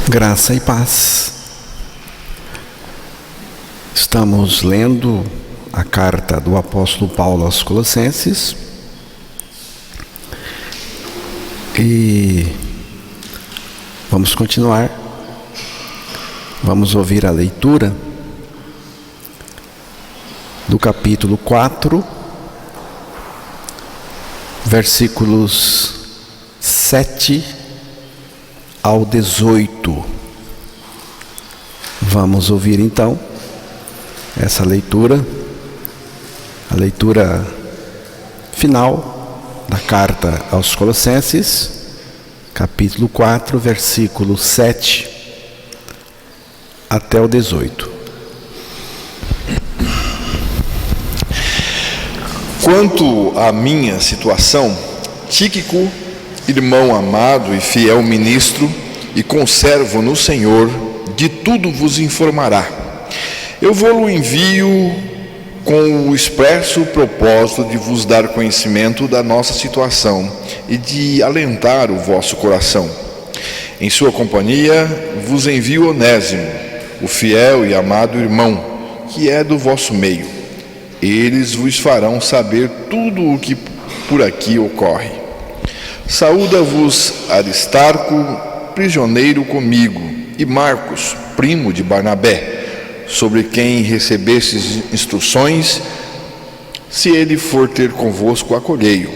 Graça e paz. Estamos lendo a carta do apóstolo Paulo aos Colossenses e vamos continuar. Vamos ouvir a leitura do capítulo 4, versículos 7 ao 18. Vamos ouvir então essa leitura, a leitura final da carta aos Colossenses, capítulo 4, versículo 7 até o 18. Quanto à minha situação, Tíquico, irmão amado e fiel ministro e conservo no Senhor, de tudo vos informará. Eu vou-lo envio com o expresso propósito de vos dar conhecimento da nossa situação e de alentar o vosso coração. Em sua companhia vos envio Onésimo, o fiel e amado irmão, que é do vosso meio. Eles vos farão saber tudo o que por aqui ocorre. Saúda-vos Aristarco, prisioneiro comigo, e Marcos, primo de Barnabé, sobre quem recebestes instruções. Se ele for ter convosco, acolhei-o.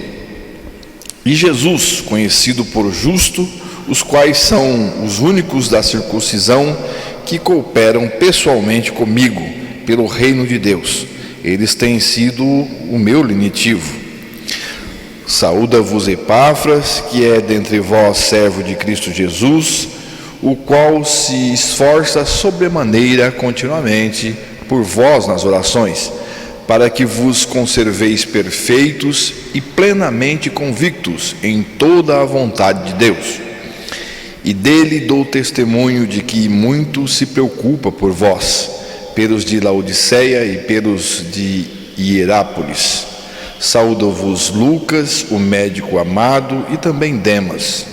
E Jesus, conhecido por justo, os quais são os únicos da circuncisão que cooperam pessoalmente comigo pelo reino de Deus. Eles têm sido o meu lenitivo. Saúda-vos Epáfras, que é dentre vós servo de Cristo Jesus, o qual se esforça sobremaneira continuamente por vós nas orações, para que vos conserveis perfeitos e plenamente convictos em toda a vontade de Deus. E dele dou testemunho de que muito se preocupa por vós, pelos de Laodiceia e pelos de Hierápolis. Saúdo-vos Lucas, o médico amado, e também Demas.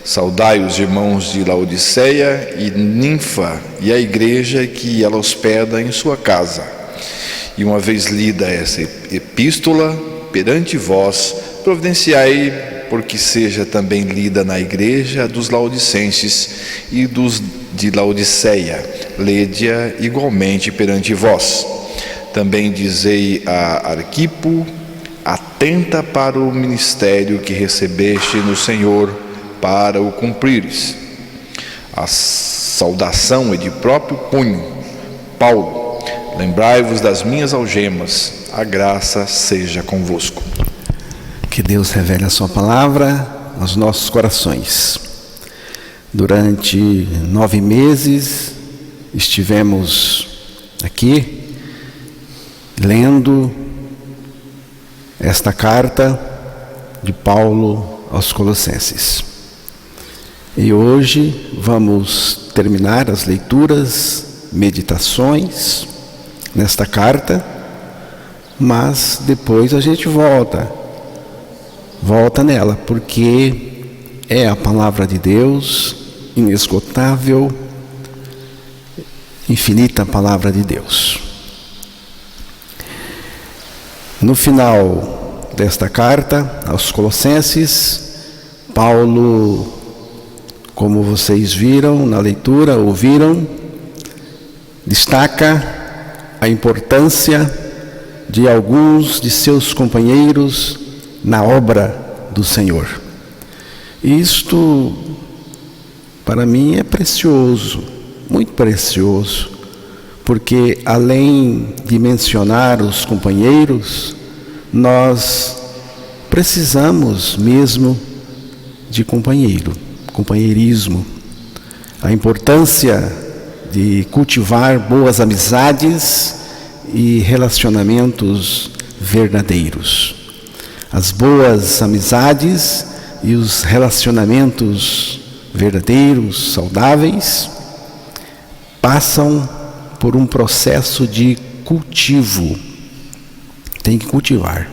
Saudai os irmãos de Laodiceia e Ninfa e a igreja que ela hospeda em sua casa. E uma vez lida essa epístola perante vós, providenciai porque seja também lida na igreja dos laodicenses e dos de Laodiceia. Lede-a igualmente perante vós. Também dizei a Arquipo: atenta para o ministério que recebeste no Senhor, para o cumprires. A saudação é de próprio punho. Paulo, lembrai-vos das minhas algemas. A graça seja convosco. Que Deus revele a sua palavra aos nossos corações. Durante 9 meses estivemos aqui lendo esta carta de Paulo aos Colossenses. E hoje vamos terminar as leituras, meditações nesta carta, mas depois a gente volta nela, porque é a palavra de Deus, inesgotável, infinita palavra de Deus. No final desta carta aos Colossenses, Paulo, como vocês viram na leitura, ouviram, destaca a importância de alguns de seus companheiros na obra do Senhor. Isto, para mim, é precioso, muito precioso, porque além de mencionar os companheiros, nós precisamos mesmo de companheirismo. A importância de cultivar boas amizades e relacionamentos verdadeiros. As boas amizades e os relacionamentos verdadeiros, saudáveis, passam por um processo de cultivo. Tem que cultivar.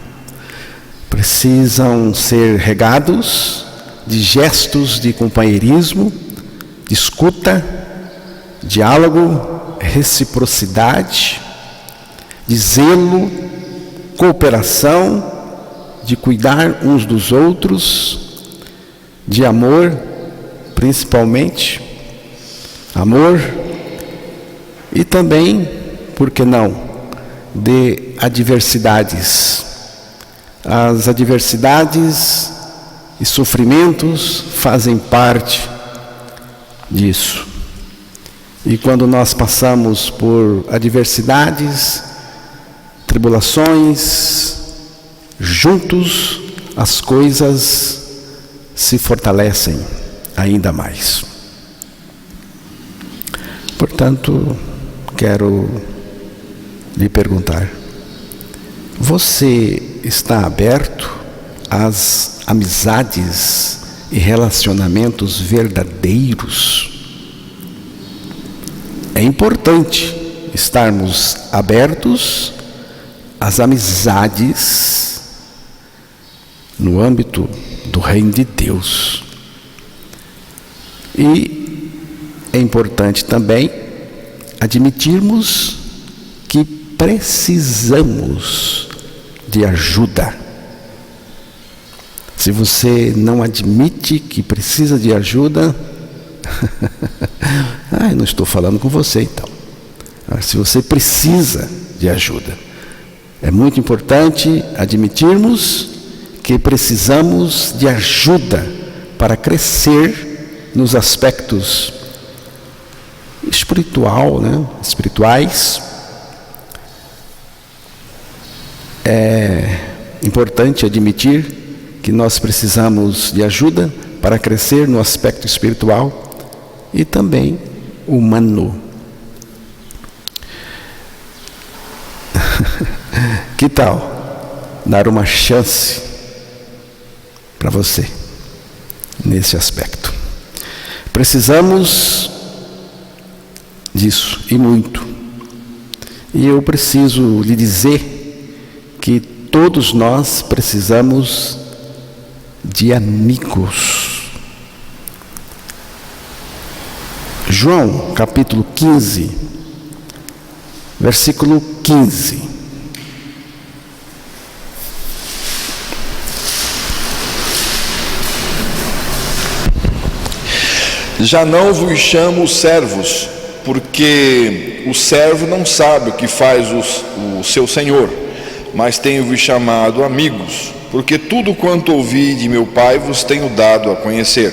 Precisam ser regados de gestos de companheirismo de escuta, diálogo, reciprocidade, de zelo, cooperação, de cuidar uns dos outros, de amor, principalmente, amor, e também, por que não, de adversidades. As adversidades e sofrimentos fazem parte disso. E quando nós passamos por adversidades, tribulações, juntos as coisas se fortalecem ainda mais. Portanto, quero lhe perguntar: você está aberto às amizades e relacionamentos verdadeiros? É importante estarmos abertos às amizades no âmbito do reino de Deus. E é importante também admitirmos que precisamos de ajuda. Se você não admite que precisa de ajuda, eu não estou falando com você então. Se você precisa de ajuda, é muito importante admitirmos que precisamos de ajuda para crescer nos aspectos espirituais. É importante admitir que nós precisamos de ajuda para crescer no aspecto espiritual e também humano. Que tal dar uma chance para você nesse aspecto? Precisamos disso e muito. E eu preciso lhe dizer que todos nós precisamos de amigos. João, capítulo 15, versículo 15. Já não vos chamo servos, porque o servo não sabe o que faz o seu senhor, mas tenho-vos chamado amigos, porque tudo quanto ouvi de meu Pai vos tenho dado a conhecer.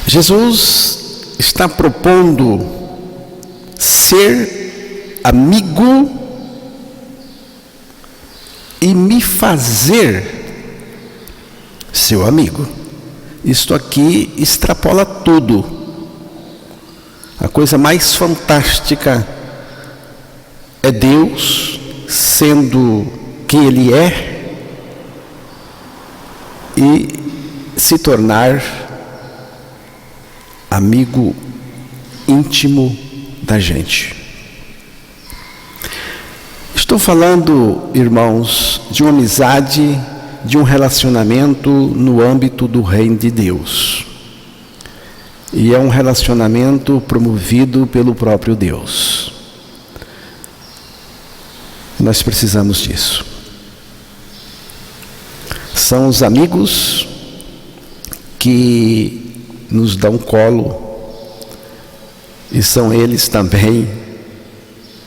Jesus está propondo ser amigo e me fazer seu amigo. Isto aqui extrapola tudo. A coisa mais fantástica é Deus sendo quem Ele é e se tornar amigo íntimo da gente. Estou falando, irmãos, de uma amizade, de um relacionamento no âmbito do reino de Deus. E é um relacionamento promovido pelo próprio Deus. Nós precisamos disso. São os amigos que nos dão colo, e são eles também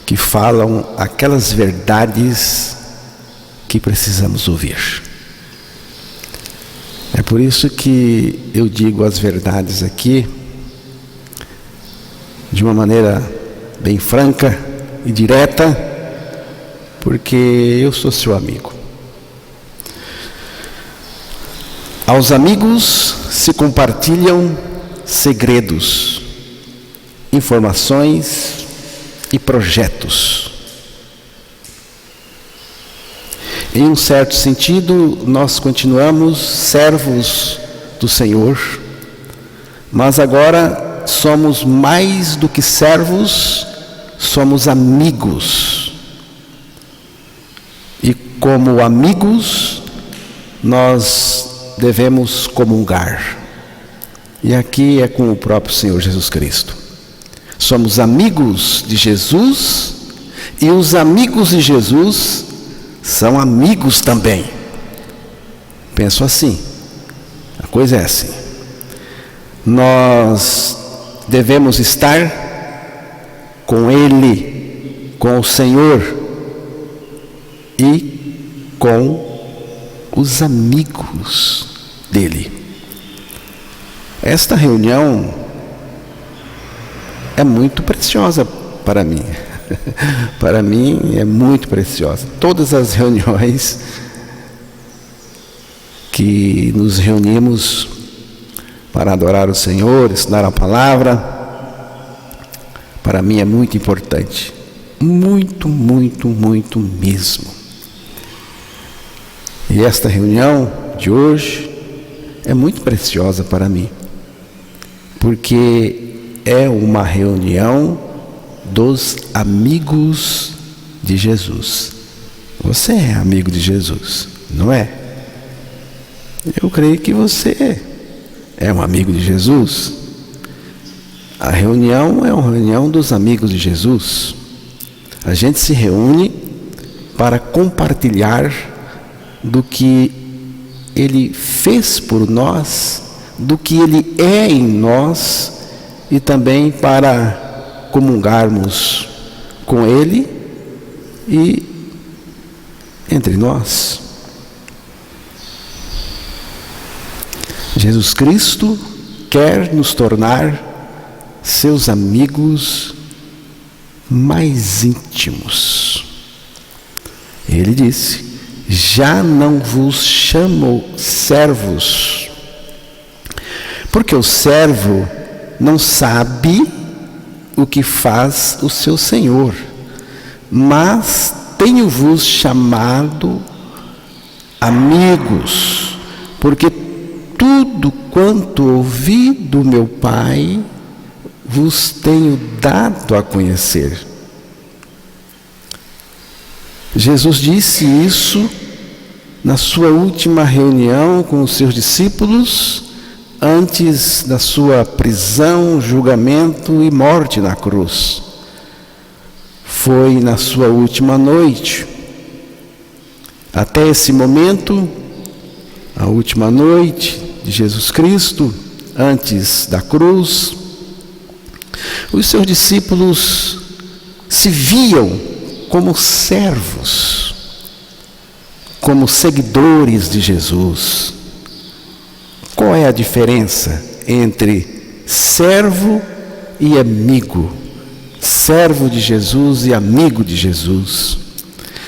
que falam aquelas verdades que precisamos ouvir. É por isso que eu digo as verdades aqui de uma maneira bem franca e direta, porque eu sou seu amigo. Aos amigos se compartilham segredos, informações e projetos. Em um certo sentido, nós continuamos servos do Senhor, mas agora somos mais do que servos, somos amigos. E como amigos, nós devemos comungar. E aqui é com o próprio Senhor Jesus Cristo. Somos amigos de Jesus e os amigos de Jesus são amigos também. Penso assim, a coisa é assim. Nós devemos estar com Ele, com o Senhor e com os amigos dele. Esta reunião é muito preciosa para mim. Para mim é muito preciosa. Todas as reuniões que nos reunimos para adorar o Senhor, ensinar a palavra, para mim é muito importante. Muito, muito, muito mesmo. E esta reunião de hoje é muito preciosa para mim, porque é uma reunião dos amigos de Jesus. Você é amigo de Jesus, não é? Eu creio que você é um amigo de Jesus. A reunião é uma reunião dos amigos de Jesus. A gente se reúne para compartilhar do que Ele fez por nós, do que Ele é em nós, e também para comungarmos com Ele e entre nós. Jesus Cristo quer nos tornar seus amigos mais íntimos. Ele disse: já não vos chamo servos, porque o servo não sabe o que faz o seu senhor, mas tenho-vos chamado amigos, porque tudo quanto ouvi do meu Pai vos tenho dado a conhecer. Jesus disse isso na sua última reunião com os seus discípulos, antes da sua prisão, julgamento e morte na cruz. Foi na sua última noite. Até esse momento, a última noite de Jesus Cristo, antes da cruz, os seus discípulos se viam como servos, como seguidores de Jesus. Qual é a diferença entre servo e amigo? Servo de Jesus e amigo de Jesus.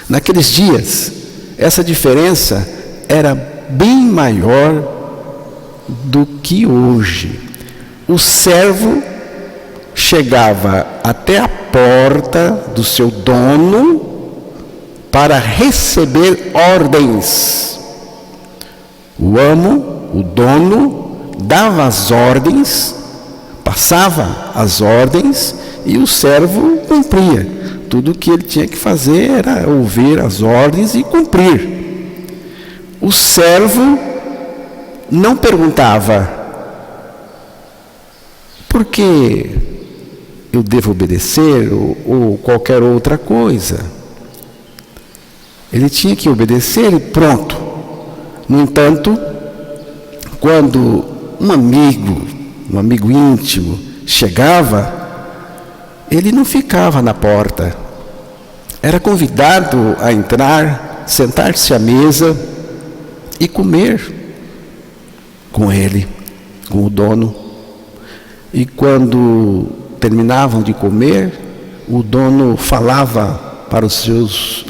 Naqueles dias, essa diferença era bem maior do que hoje. O servo chegava até a porta do seu dono para receber ordens. O amo, o dono, dava as ordens, passava as ordens e o servo cumpria. Tudo o que ele tinha que fazer era ouvir as ordens e cumprir. O servo não perguntava: por que eu devo obedecer ou qualquer outra coisa. Ele tinha que obedecer e pronto. No entanto, quando um amigo íntimo chegava, ele não ficava na porta. Era convidado a entrar, sentar-se à mesa e comer com ele, com o dono. E quando terminavam de comer, o dono falava para os seus...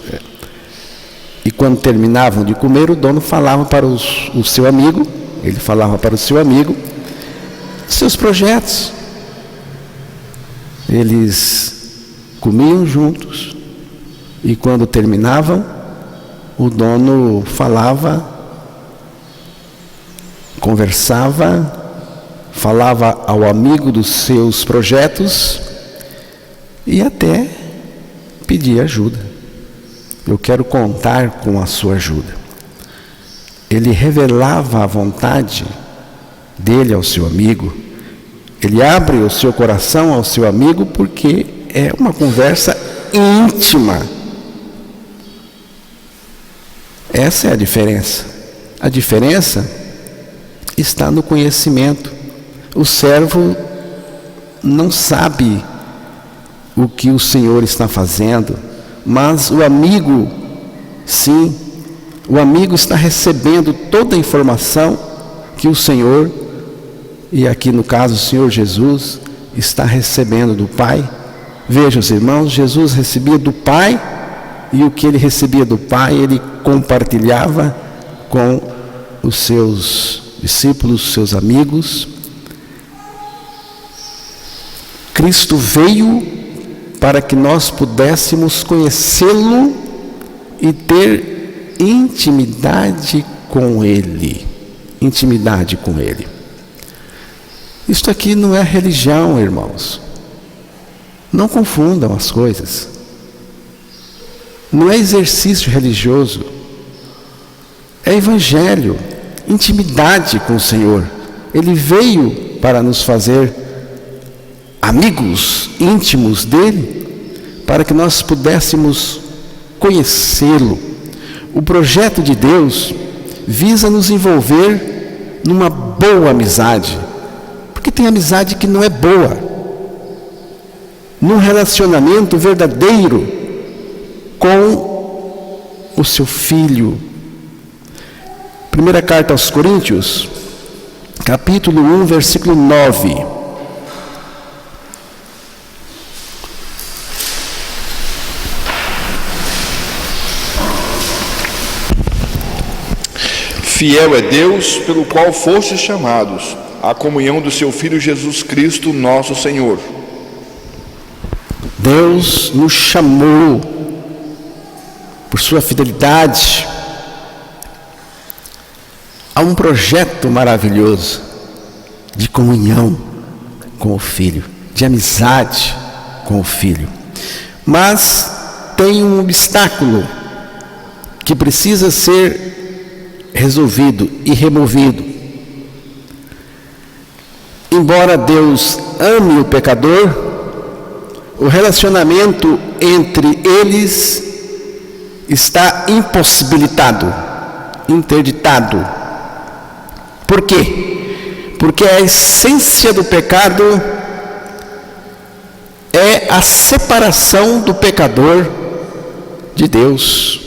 E quando terminavam de comer, o dono falava para o seu amigo, ele falava para o seu amigo, seus projetos. Eles comiam juntos, e quando terminavam, o dono falava, conversava, falava ao amigo dos seus projetos e até pedia ajuda. Eu quero contar com a sua ajuda. Ele revelava a vontade dele ao seu amigo. Ele abre o seu coração ao seu amigo porque é uma conversa íntima. Essa é a diferença. A diferença está no conhecimento. O servo não sabe o que o Senhor está fazendo, mas o amigo, sim, o amigo está recebendo toda a informação que o Senhor, e aqui no caso o Senhor Jesus, está recebendo do Pai. Veja, os irmãos, Jesus recebia do Pai, e o que ele recebia do Pai, ele compartilhava com os seus discípulos, seus amigos. Cristo veio para que nós pudéssemos conhecê-lo e ter intimidade com Ele. Intimidade com Ele. Isto aqui não é religião, irmãos. Não confundam as coisas. Não é exercício religioso. É evangelho, intimidade com o Senhor. Ele veio para nos fazer amigos íntimos dele, para que nós pudéssemos conhecê-lo. O projeto de Deus visa nos envolver numa boa amizade, porque tem amizade que não é boa. Num relacionamento verdadeiro com o seu filho. Primeira carta aos Coríntios, capítulo 1, versículo 9. Fiel é Deus, pelo qual fostes chamados à comunhão do seu Filho Jesus Cristo, nosso Senhor. Deus nos chamou por sua fidelidade a um projeto maravilhoso de comunhão com o Filho, de amizade com o Filho. Mas tem um obstáculo que precisa ser resolvido e removido. Embora Deus ame o pecador, o relacionamento entre eles está impossibilitado, interditado. Por quê? Porque a essência do pecado é a separação do pecador de Deus.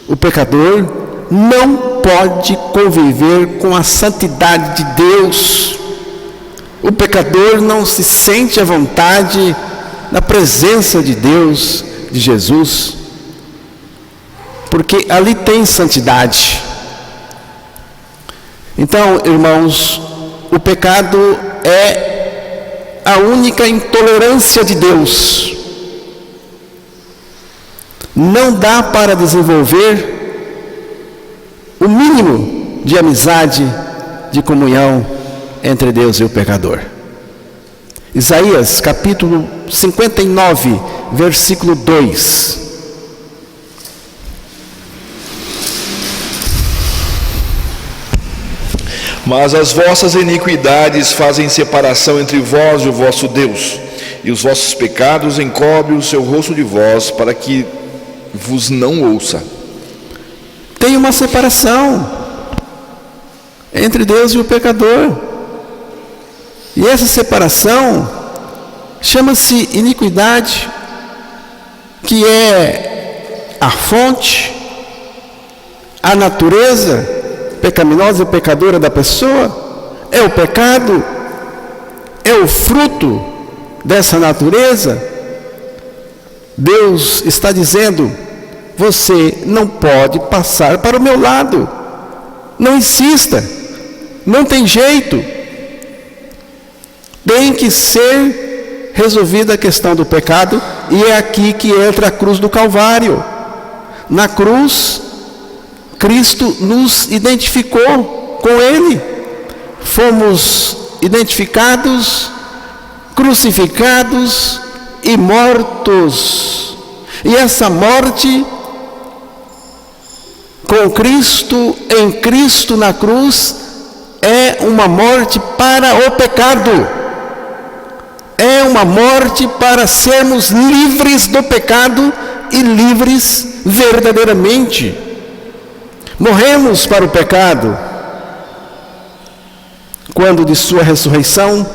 O pecador não pode conviver com a santidade de Deus. O pecador não se sente à vontade na presença de Deus, de Jesus, porque ali tem santidade. Então, irmãos, o pecado é a única intolerância de Deus. Não dá para desenvolver o mínimo de amizade, de comunhão entre Deus e o pecador. Isaías capítulo 59, versículo 2. Mas as vossas iniquidades fazem separação entre vós e o vosso Deus, e os vossos pecados encobrem o seu rosto de vós, para que vos não ouça. Tem uma separação entre Deus e o pecador. E essa separação chama-se iniquidade, que é a fonte, a natureza pecaminosa e pecadora da pessoa. É o pecado, é o fruto dessa natureza. Deus está dizendo: você não pode passar para o meu lado, não insista, não tem jeito. Tem que ser resolvida a questão do pecado, e é aqui que entra a cruz do Calvário. Na cruz, Cristo nos identificou com Ele. Fomos identificados, crucificados e mortos. E essa morte com Cristo, em Cristo na cruz, é é uma morte para o pecado. É uma morte para sermos livres do pecado e livres verdadeiramente. Morremos para o pecado quando de sua ressurreição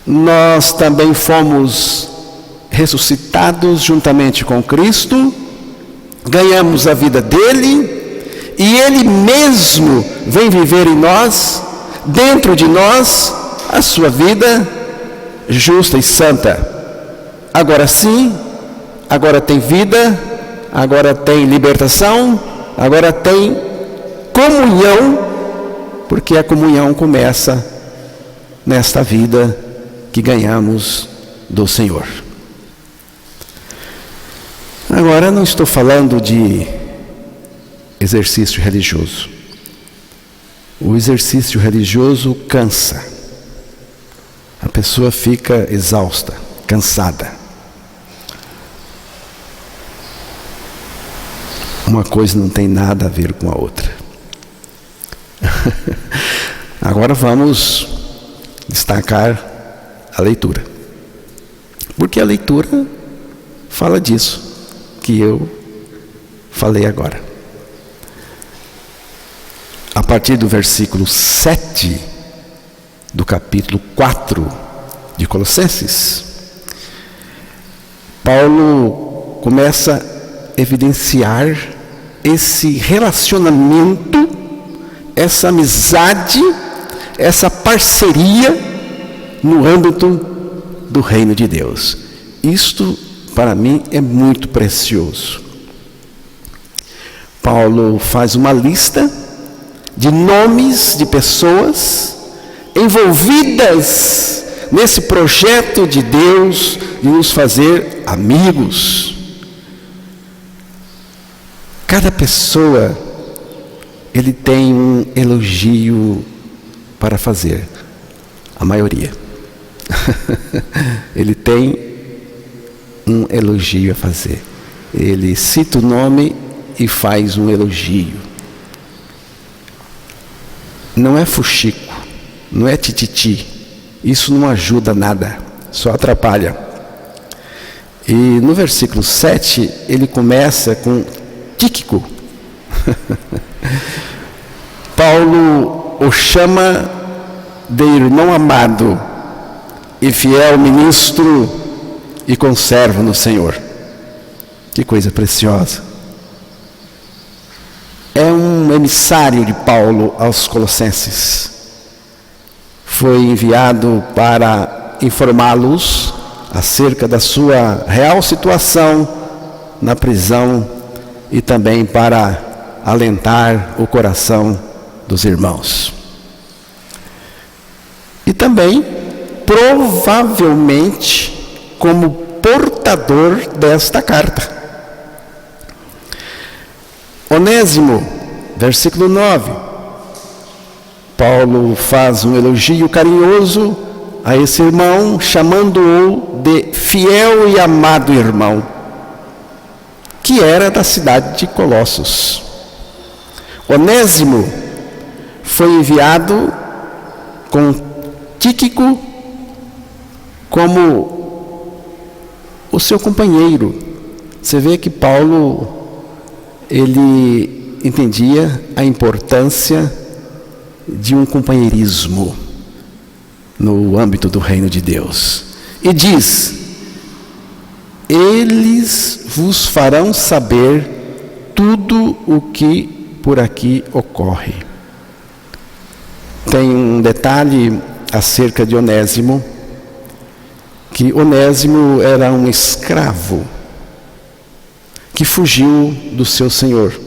nós também fomos ressuscitados juntamente com Cristo, ganhamos a vida dele e ele mesmo vem viver em nós, dentro de nós, a sua vida justa e santa. Agora sim, agora tem vida, agora tem libertação, agora tem comunhão, porque a comunhão começa nesta vida que ganhamos do Senhor. Agora não estou falando de exercício religioso. O exercício religioso cansa. A pessoa fica exausta, cansada. Uma coisa não tem nada a ver com a outra. Agora vamos destacar a leitura. Porque a leitura fala disso que eu falei agora. A partir do versículo 7 do capítulo 4 de Colossenses, Paulo começa a evidenciar esse relacionamento, essa amizade, essa parceria no âmbito do reino de Deus. Isto, para mim, é muito precioso. Paulo faz uma lista de nomes de pessoas envolvidas nesse projeto de Deus de nos fazer amigos. Cada pessoa, ele tem um elogio para fazer. A maioria. Ele tem um elogio a fazer. Ele cita o nome e faz um elogio. Não é fuxico, não é tititi. Isso não ajuda nada, só atrapalha. E no versículo 7, ele começa com Tíquico. Paulo o chama de irmão amado e fiel ministro e conservo no Senhor. Que coisa preciosa. É um emissário de Paulo aos Colossenses. Foi enviado para informá-los acerca da sua real situação na prisão e também para alentar o coração dos irmãos. E também, provavelmente, como portador desta carta. Onésimo, versículo 9. Paulo faz um elogio carinhoso a esse irmão, chamando-o de fiel e amado irmão, que era da cidade de Colossos. Onésimo foi enviado com Tíquico como o seu companheiro. Você vê que Paulo, ele entendia a importância de um companheirismo no âmbito do reino de Deus. E diz: eles vos farão saber tudo o que por aqui ocorre. Tem um detalhe acerca de Onésimo, que Onésimo era um escravo que fugiu do seu senhor.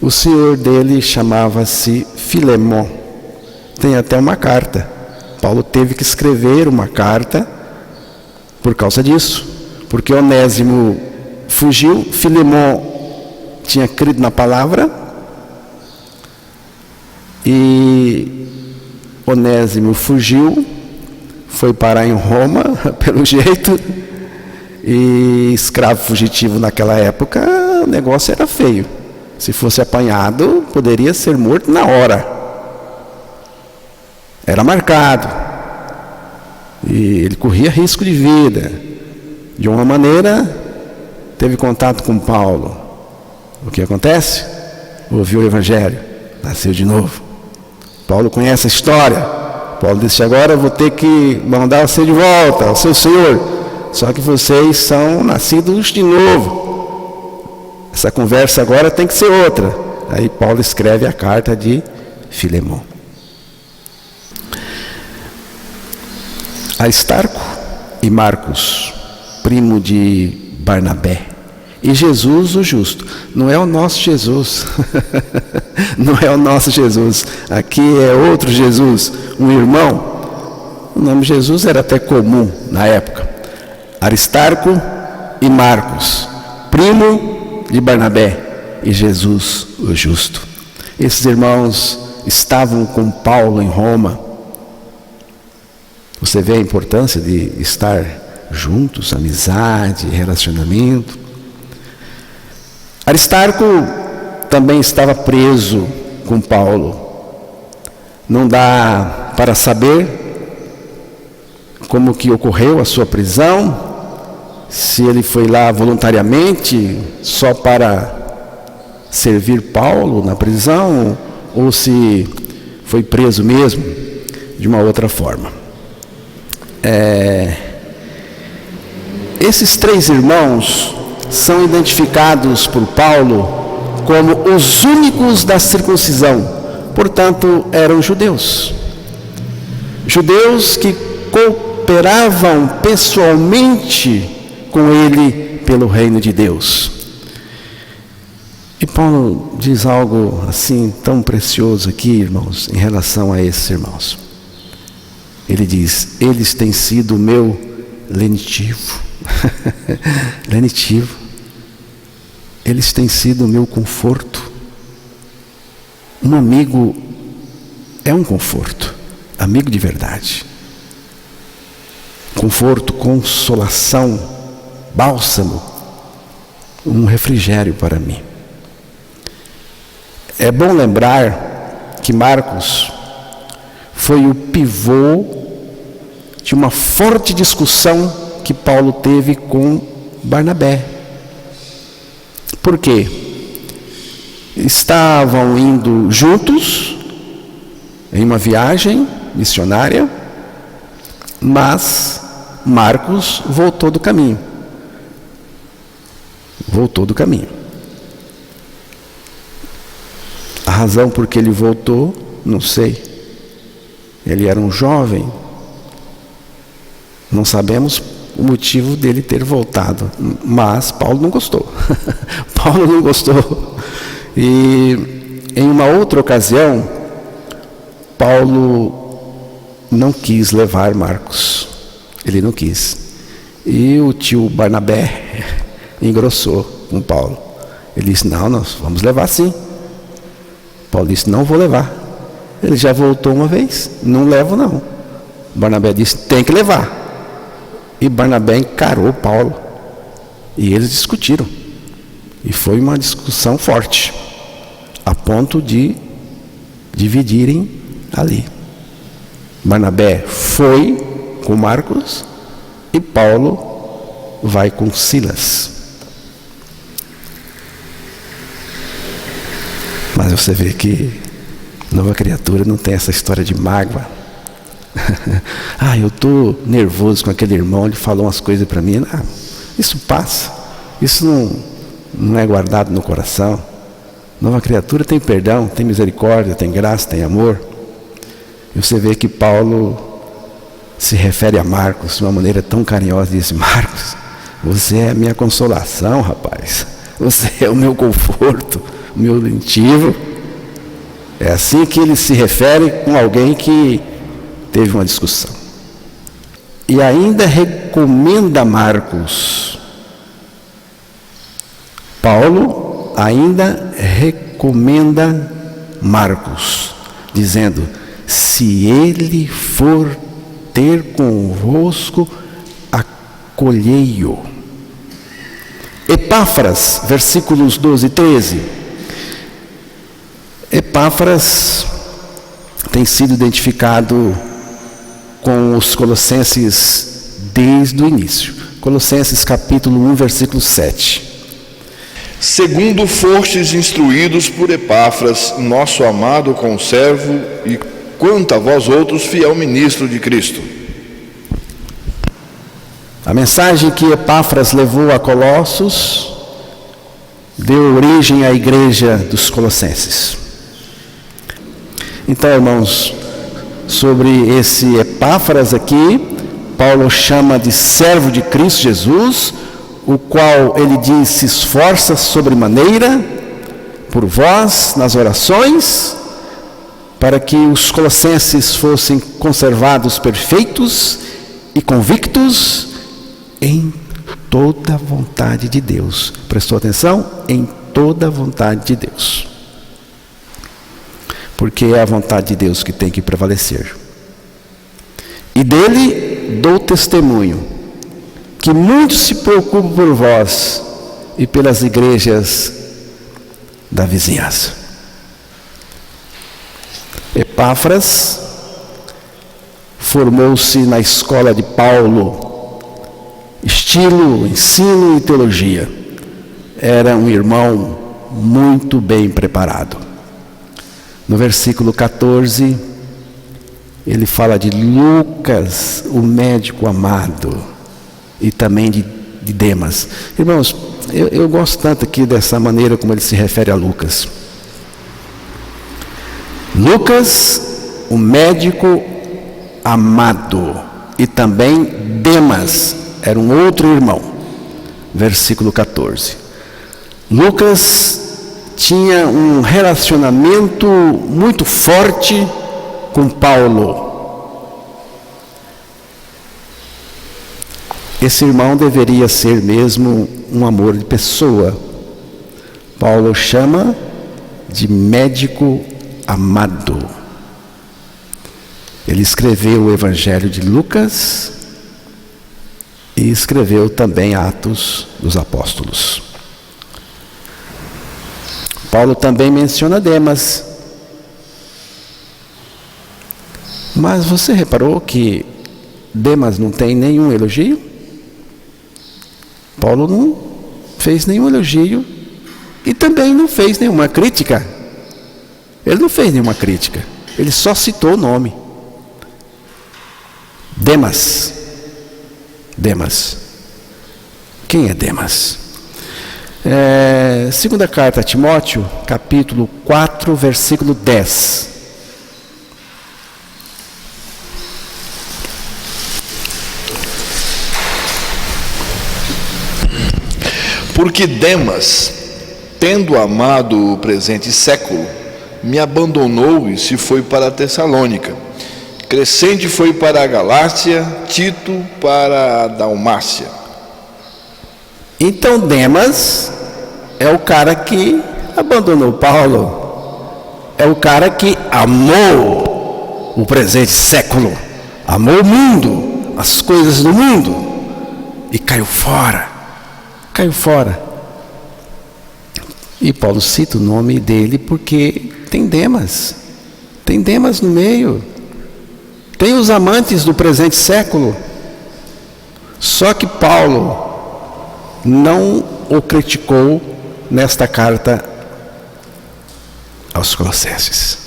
O senhor dele chamava-se Filemon. Tem até uma carta. Paulo teve que escrever uma carta por causa disso, porque Onésimo fugiu, Filemon tinha crido na palavra, e Onésimo fugiu, foi parar em Roma, pelo jeito, e escravo fugitivo naquela época, o negócio era feio. Se fosse apanhado, poderia ser morto na hora. Era marcado. E ele corria risco de vida. De uma maneira, teve contato com Paulo. O que acontece? Ouviu o Evangelho, nasceu de novo. Paulo conhece a história. Paulo disse: agora eu vou ter que mandar você de volta ao seu Senhor. Só que vocês são nascidos de novo. Essa conversa agora tem que ser outra. Aí Paulo escreve a carta de Filemão. Aristarco e Marcos, primo de Barnabé, e Jesus o justo. Não é o nosso Jesus. Não é o nosso Jesus. Aqui é outro Jesus, um irmão. O nome Jesus era até comum na época. Aristarco e Marcos, primo de Barnabé, e Jesus o justo. Esses irmãos estavam com Paulo em Roma. Você vê a importância de estar juntos, amizade, relacionamento. Aristarco também estava preso com Paulo. Não dá para saber como que ocorreu a sua prisão, se ele foi lá voluntariamente só para servir Paulo na prisão, ou se foi preso mesmo de uma outra forma. Esses três irmãos são identificados por Paulo como os únicos da circuncisão, portanto eram judeus. Judeus que cooperavam pessoalmente com ele pelo reino de Deus. E Paulo diz algo assim tão precioso aqui, irmãos, em relação a esses irmãos. Ele diz: eles têm sido o meu lenitivo. Lenitivo. Eles têm sido o meu conforto. Um amigo é um conforto. Amigo de verdade. Conforto, consolação, bálsamo. Um refrigério para mim. É bom lembrar que Marcos foi o pivô de uma forte discussão que Paulo teve com Barnabé. Por quê? Estavam indo juntos em uma viagem missionária, mas Marcos voltou do caminho. Voltou do caminho. A razão por que ele voltou, não sei. Ele era um jovem. Não sabemos o motivo dele ter voltado. Mas Paulo não gostou. Paulo não gostou. E em uma outra ocasião, Paulo não quis levar Marcos. Ele não quis. E o tio Barnabé engrossou com Paulo. Ele disse: não, nós vamos levar sim. Paulo disse: não vou levar. Ele já voltou uma vez, não levo não. Barnabé disse: tem que levar. E Barnabé encarou Paulo. E eles discutiram. E foi uma discussão forte, a ponto de dividirem ali. Barnabé foi com Marcos e Paulo vai com Silas. Mas você vê que nova criatura não tem essa história de mágoa. Eu estou nervoso com aquele irmão, ele falou umas coisas para mim. Isso passa. Isso não é guardado no coração. Nova criatura tem perdão, tem misericórdia, tem graça, tem amor. E você vê que Paulo se refere a Marcos de uma maneira tão carinhosa. Diz: Marcos, você é a minha consolação, rapaz. Você é o meu conforto, o meu lenitivo. É assim que ele se refere com alguém que teve uma discussão. E ainda recomenda Marcos. Paulo ainda recomenda Marcos, dizendo: se ele for ter convosco, acolhei-o. Epáfras, versículos 12 e 13. Epáfras tem sido identificado com os Colossenses desde o início. Colossenses capítulo 1, versículo 7. Segundo fostes instruídos por Epáfras, nosso amado conservo, e quanto a vós outros, fiel ministro de Cristo. A mensagem que Epáfras levou a Colossos deu origem à igreja dos Colossenses. Então, irmãos, sobre esse Epáfras aqui, Paulo chama de servo de Cristo Jesus, o qual ele diz se esforça sobremaneira por vós nas orações, para que os colossenses fossem conservados perfeitos e convictos em toda a vontade de Deus. Prestou atenção? Em toda a vontade de Deus. Porque é a vontade de Deus que tem que prevalecer. E dele dou testemunho que muito se preocupa por vós e pelas igrejas da vizinhança. Epáfras formou-se na escola de Paulo, estilo, ensino e teologia. Era um irmão muito bem preparado. No versículo 14, ele fala de Lucas, o médico amado, e também de Demas. Irmãos, eu gosto tanto aqui dessa maneira como ele se refere a Lucas. Lucas, o médico amado, e também Demas, era um outro irmão. Versículo 14. Lucas tinha um relacionamento muito forte com Paulo. Esse irmão deveria ser mesmo um amor de pessoa. Paulo chama de médico amado. Ele escreveu o Evangelho de Lucas e escreveu também Atos dos Apóstolos. Paulo também menciona Demas. Mas você reparou que Demas não tem nenhum elogio? Paulo não fez nenhum elogio e também não fez nenhuma crítica. Ele não fez nenhuma crítica. Ele só citou o nome. Demas. Demas. Quem é Demas? Segunda carta a Timóteo, capítulo 4, versículo 10. Porque Demas, tendo amado o presente século, me abandonou e se foi para a Tessalônica. Crescente foi para a Galácia, Tito para a Dalmácia. Então Demas é o cara que abandonou Paulo. É o cara que amou o presente século. Amou o mundo, as coisas do mundo. E caiu fora. Caiu fora. E Paulo cita o nome dele porque tem Demas. Tem Demas no meio. Tem os amantes do presente século. Só que Paulo não o criticou nesta carta aos Colossenses.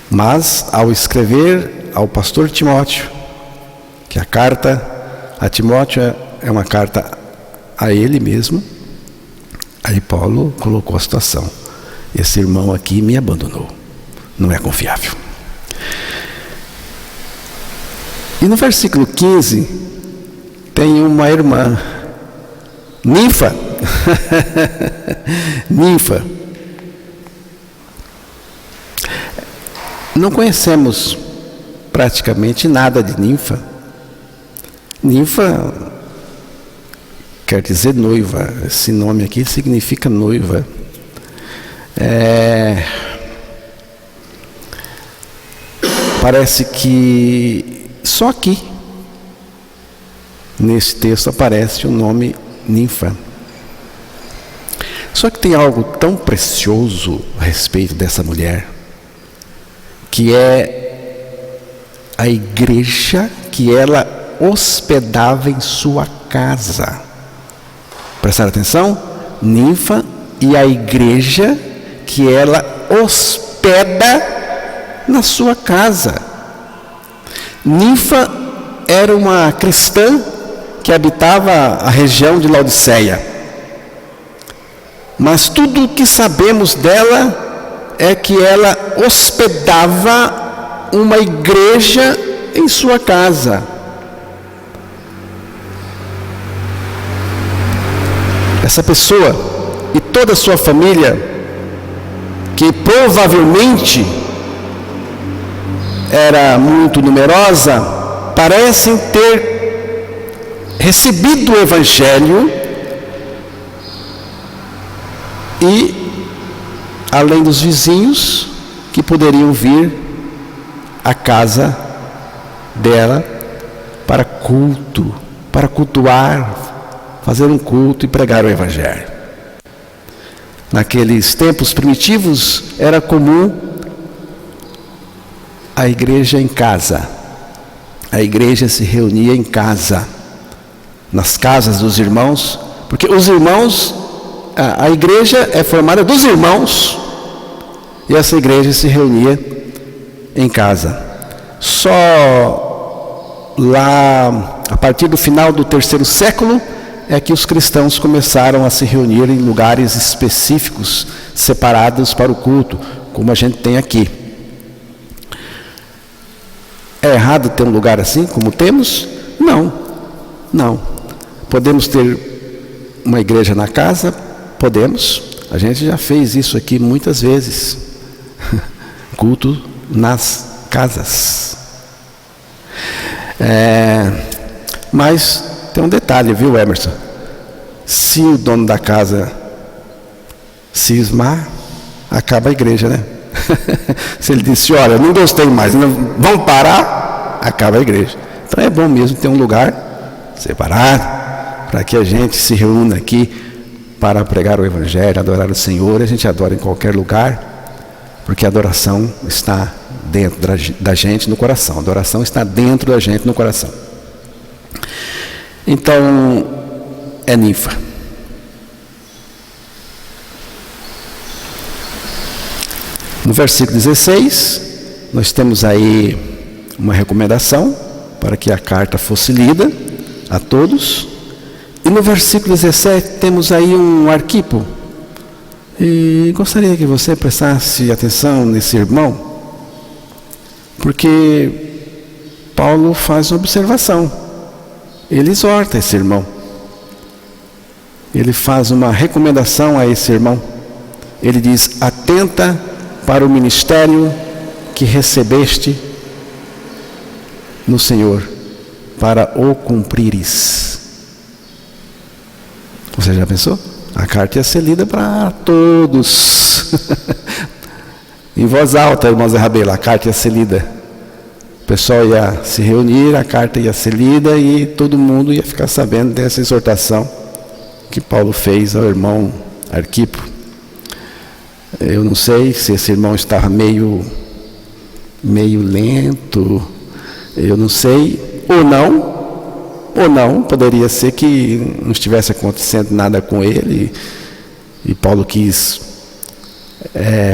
Mas ao escrever ao pastor Timóteo, que a carta a Timóteo é uma carta a ele mesmo, aí Paulo colocou a situação: esse irmão aqui me abandonou, não é confiável. E no versículo 15 tem uma irmã, Ninfa. Ninfa. Não conhecemos praticamente nada de Ninfa. Ninfa quer dizer noiva. Esse nome aqui significa noiva. Parece que só aqui, nesse texto, aparece o nome Ninfa. Só que tem algo tão precioso a respeito dessa mulher, que é a igreja que ela hospedava em sua casa. Prestaram atenção? Ninfa e a igreja que ela hospeda na sua casa. Ninfa era uma cristã que habitava a região de Laodiceia. Mas tudo o que sabemos dela é que ela hospedava uma igreja em sua casa. Essa pessoa e toda a sua família, que provavelmente era muito numerosa, parecem ter recebido o Evangelho e, além dos vizinhos, que poderiam vir à casa dela para culto, para cultuar, fazer um culto e pregar o Evangelho. Naqueles tempos primitivos era comum a igreja em casa. A igreja se reunia em casa, nas casas dos irmãos, porque os irmãos, a igreja é formada dos irmãos, e essa igreja se reunia em casa. Só lá, a partir do final do 3º século, é que os cristãos começaram a se reunir em lugares específicos, separados para o culto, como a gente tem aqui. É errado ter um lugar assim, como temos? Não, não. Podemos ter uma igreja na casa? Podemos. A gente já fez isso aqui muitas vezes. Culto nas casas. Mas tem um detalhe, viu, Emerson? Se o dono da casa cismar, acaba a igreja, né? Se ele disse, olha, não gostei mais, vamos parar, acaba a igreja. Então é bom mesmo ter um lugar separado, para que a gente se reúna aqui para pregar o Evangelho, adorar o Senhor. A gente adora em qualquer lugar, porque a adoração está dentro da gente no coração. A adoração está dentro da gente no coração. Então, é Ninfa. No versículo 16, nós temos aí uma recomendação para que a carta fosse lida a todos. E no versículo 17 temos aí um arquipo. E gostaria que você prestasse atenção nesse irmão, porque Paulo faz uma observação. Ele exorta esse irmão. Ele faz uma recomendação a esse irmão. Ele diz: atenta para o ministério que recebeste no Senhor, para o cumprires. Você já pensou? A carta ia ser lida para todos. Em voz alta, irmão Zé Rabelo, a carta ia ser lida. O pessoal ia se reunir, a carta ia ser lida e todo mundo ia ficar sabendo dessa exortação que Paulo fez ao irmão Arquipo. Eu não sei se esse irmão estava meio lento, eu não sei, ou não, poderia ser que não estivesse acontecendo nada com ele, e Paulo quis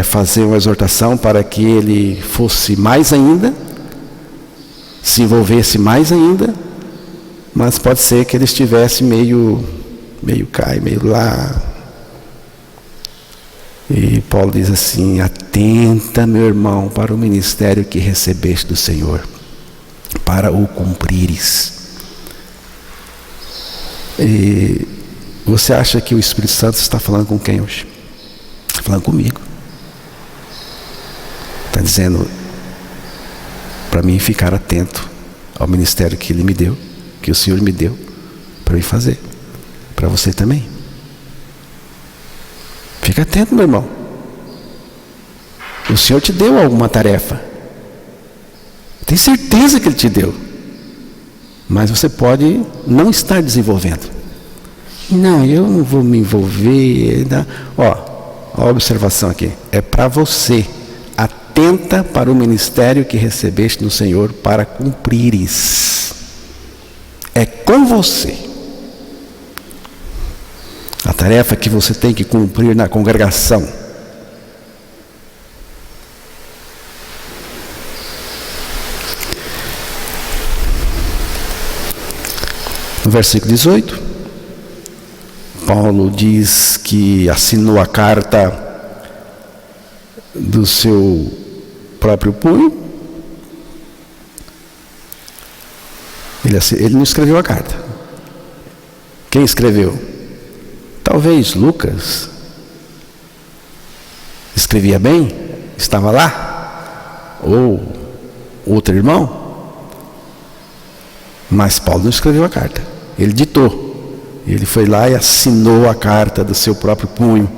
fazer uma exortação para que ele fosse mais ainda, se envolvesse mais ainda, mas pode ser que ele estivesse meio cá e meio lá. E Paulo diz assim: atenta, meu irmão, para o ministério que recebeste do Senhor, para o cumprires. E você acha que o Espírito Santo está falando com quem hoje? Está falando comigo. Está dizendo para mim ficar atento ao ministério que Ele me deu, que o Senhor me deu, para eu fazer. Para você também. Fica atento, meu irmão. O Senhor te deu alguma tarefa. Tenho certeza que Ele te deu. Mas você pode não estar desenvolvendo. Não, eu não vou me envolver. Ó, a observação aqui. É para você. Atenta para o ministério que recebeste no Senhor para cumprires. É com você. A tarefa que você tem que cumprir na congregação. No versículo 18, Paulo diz que assinou a carta do seu próprio punho. Ele não escreveu a carta. Quem escreveu? Talvez Lucas. Escrevia bem? Estava lá? Ou outro irmão? Mas Paulo não escreveu a carta. Ele ditou. Ele foi lá e assinou a carta do seu próprio punho.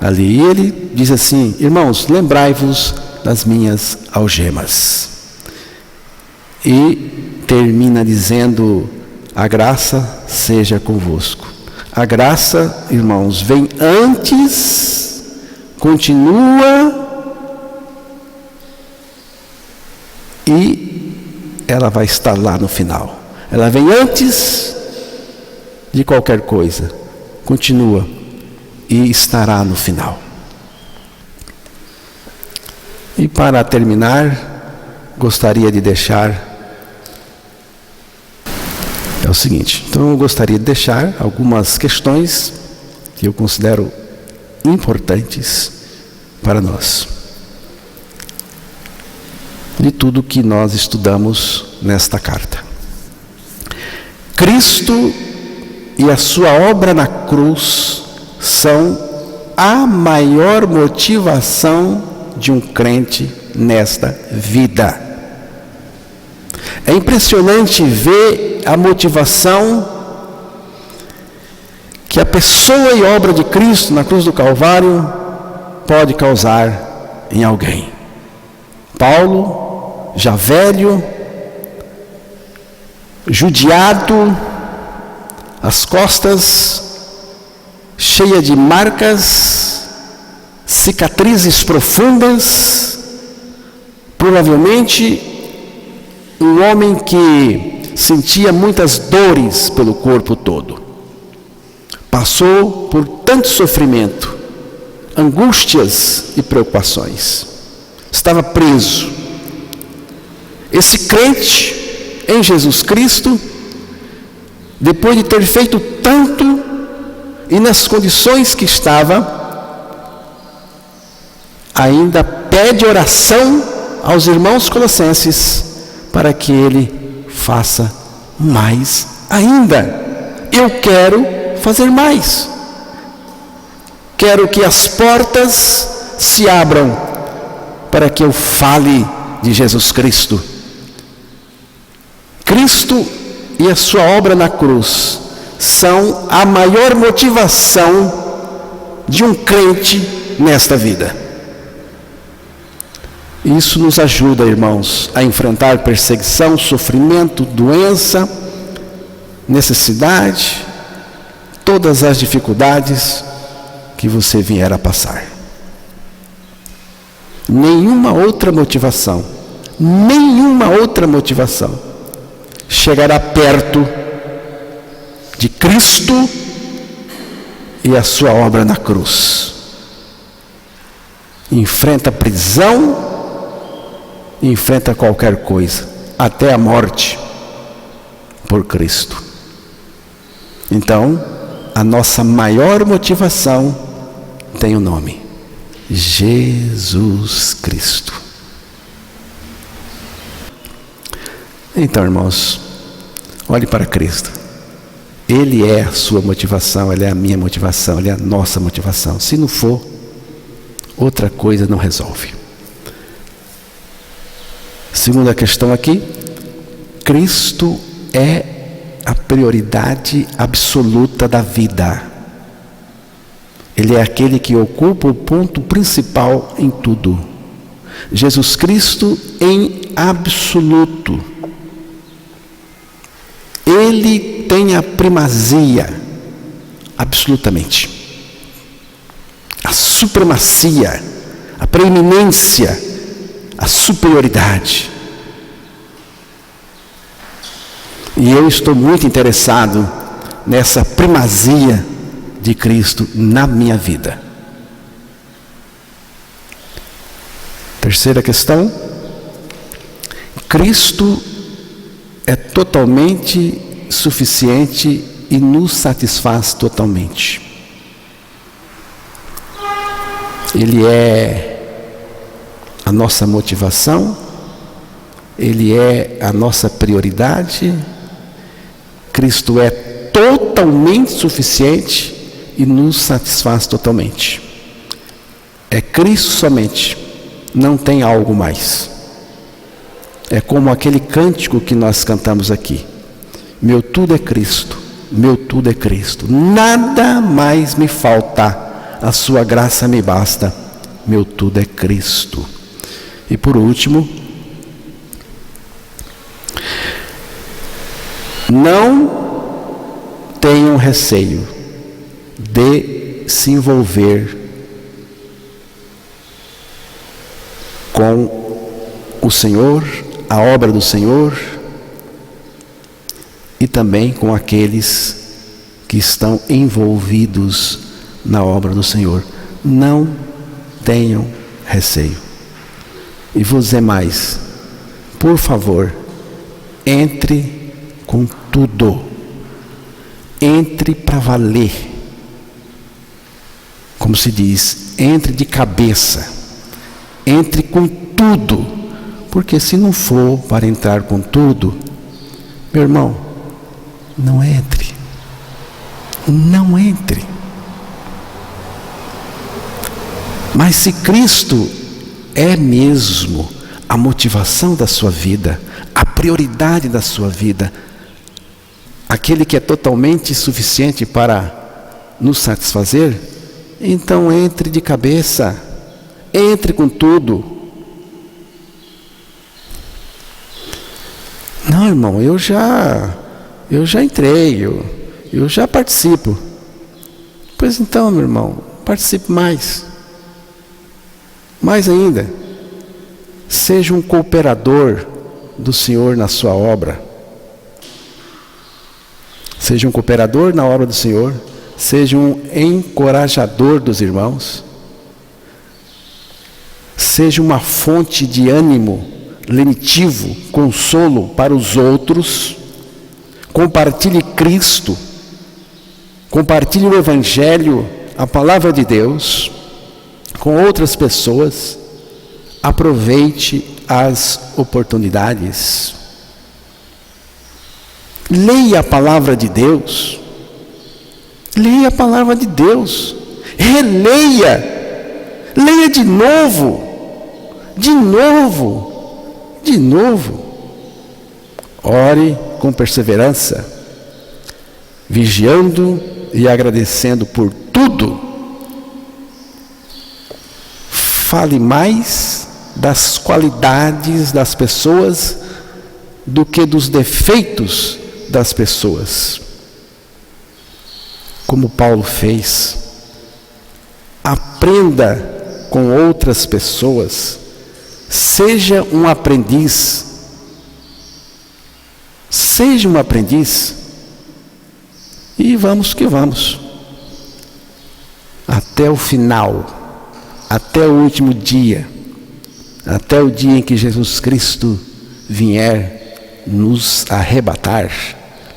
Ali, e ele diz assim: irmãos, lembrai-vos das minhas algemas. E termina dizendo: a graça seja convosco. A graça, irmãos, vem antes, continua, e ela vai estar lá no final. Ela vem antes de qualquer coisa, continua e estará no final. E para terminar, gostaria de deixar o seguinte. Então eu gostaria de deixar algumas questões que eu considero importantes para nós, de tudo que nós estudamos nesta carta. Cristo e a sua obra na cruz são a maior motivação de um crente nesta vida. É impressionante ver a motivação que a pessoa e obra de Cristo na cruz do Calvário pode causar em alguém. Paulo, já velho, judiado, as costas cheias de marcas, cicatrizes profundas, provavelmente um homem que sentia muitas dores pelo corpo todo. Passou por tanto sofrimento, angústias e preocupações. Estava preso. Esse crente em Jesus Cristo, depois de ter feito tanto e nas condições que estava, ainda pede oração aos irmãos colossenses para que ele faça mais ainda. Eu quero fazer mais. Quero que as portas se abram para que eu fale de Jesus Cristo. Cristo e a sua obra na cruz são a maior motivação de um crente nesta vida. Isso nos ajuda, irmãos, a enfrentar perseguição, sofrimento, doença, necessidade, todas as dificuldades que você vier a passar. Nenhuma outra motivação chegará perto de Cristo e a sua obra na cruz. Enfrenta a prisão, enfrenta qualquer coisa, até a morte, por Cristo. Então, a nossa maior motivação tem o nome: Jesus Cristo. Então, irmãos, olhe para Cristo. Ele é a sua motivação, Ele é a minha motivação, Ele é a nossa motivação. Se não for, outra coisa não resolve. Segunda questão aqui: Cristo é a prioridade absoluta da vida. Ele é aquele que ocupa o ponto principal em tudo. Jesus Cristo em absoluto. Ele tem a primazia. absolutamente. A supremacia, a preeminência, a superioridade. E eu estou muito interessado nessa primazia de Cristo na minha vida. Terceira questão: Cristo é totalmente suficiente e nos satisfaz totalmente. Ele é a nossa motivação, Ele é a nossa prioridade. Cristo é totalmente suficiente e nos satisfaz totalmente. É Cristo somente, não tem algo mais. É como aquele cântico que nós cantamos aqui: meu tudo é Cristo, meu tudo é Cristo, nada mais me falta, a sua graça me basta, meu tudo é Cristo. E por último, não tenham receio de se envolver com o Senhor, a obra do Senhor, e também com aqueles que estão envolvidos na obra do Senhor. Não tenham receio. E vou dizer mais: por favor, entre com tudo, entre para valer, como se diz, entre de cabeça, entre com tudo, porque se não for para entrar com tudo, meu irmão, não entre, não entre. Mas se Cristo é mesmo a motivação da sua vida, a prioridade da sua vida, aquele que é totalmente suficiente para nos satisfazer, então entre de cabeça, entre com tudo. Não, irmão, eu já entrei, eu já participo. Pois então, meu irmão, participe mais. Mais ainda, seja um cooperador do Senhor na sua obra. Seja um cooperador na obra do Senhor, seja um encorajador dos irmãos, seja uma fonte de ânimo, lenitivo, consolo para os outros. Compartilhe Cristo, compartilhe o Evangelho, a palavra de Deus, com outras pessoas. Aproveite as oportunidades. Leia a palavra de Deus. Leia a palavra de Deus. Releia. Leia de novo. De novo. De novo. Ore com perseverança, vigiando e agradecendo por tudo. Fale mais das qualidades das pessoas do que dos defeitos das pessoas. Como Paulo fez. Aprenda com outras pessoas. Seja um aprendiz. Seja um aprendiz. E vamos que vamos. Até o final. Até o último dia. Até o dia em que Jesus Cristo vier nos arrebatar,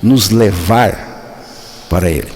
nos levar para Ele.